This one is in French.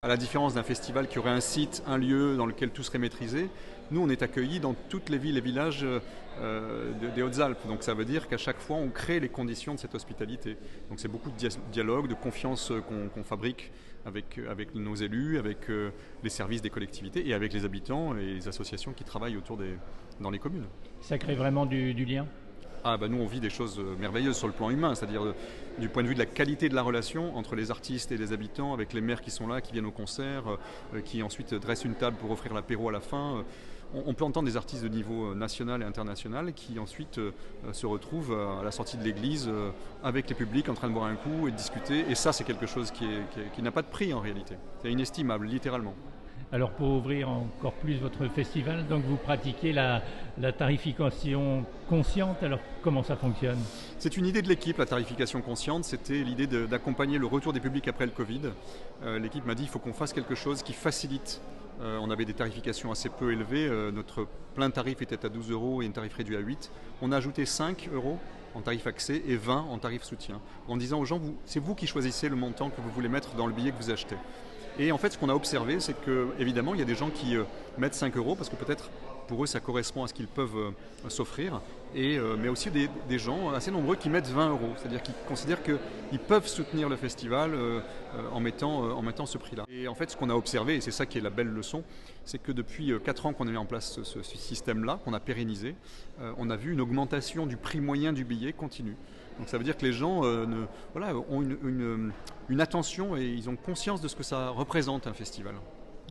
À la différence d'un festival qui aurait un site, un lieu dans lequel tout serait maîtrisé, nous on est accueillis dans toutes les villes et villages des Hautes-Alpes. Donc ça veut dire qu'à chaque fois on crée les conditions de cette hospitalité. Donc c'est beaucoup de dialogue, de confiance qu'on fabrique avec nos élus, avec les services des collectivités et avec les habitants et les associations qui travaillent dans les communes. Ça crée vraiment du lien. Ah bah nous on vit des choses merveilleuses sur le plan humain, c'est-à-dire du point de vue de la qualité de la relation entre les artistes et les habitants, avec les maires qui sont là, qui viennent au concert, qui ensuite dressent une table pour offrir l'apéro à la fin. On peut entendre des artistes de niveau national et international qui ensuite se retrouvent à la sortie de l'église avec les publics en train de boire un coup et de discuter. Et ça c'est quelque chose qui n'a pas de prix en réalité. C'est inestimable, littéralement. Alors pour ouvrir encore plus votre festival, donc vous pratiquez la tarification consciente. Alors comment ça fonctionne? C'est une idée de l'équipe, la tarification consciente. C'était l'idée d'accompagner le retour des publics après le Covid. L'équipe m'a dit il faut qu'on fasse quelque chose qui facilite. On avait des tarifications assez peu élevées. Notre plein tarif était à 12 euros et une tarif réduite à 8. On a ajouté 5 euros en tarif accès et 20 en tarif soutien. En disant aux gens, c'est vous qui choisissez le montant que vous voulez mettre dans le billet que vous achetez. Et en fait, ce qu'on a observé, c'est qu'évidemment, il y a des gens qui mettent 5 euros parce que peut-être pour eux, ça correspond à ce qu'ils peuvent s'offrir. Mais aussi des gens assez nombreux qui mettent 20 euros. C'est-à-dire qu'ils considèrent qu'ils peuvent soutenir le festival en mettant ce prix-là. Et en fait, ce qu'on a observé, et c'est ça qui est la belle leçon, c'est que depuis 4 ans qu'on a mis en place ce système-là, qu'on a pérennisé, on a vu une augmentation du prix moyen du billet continue. Donc ça veut dire que les gens ont une attention et ils ont conscience de ce que ça représente un festival.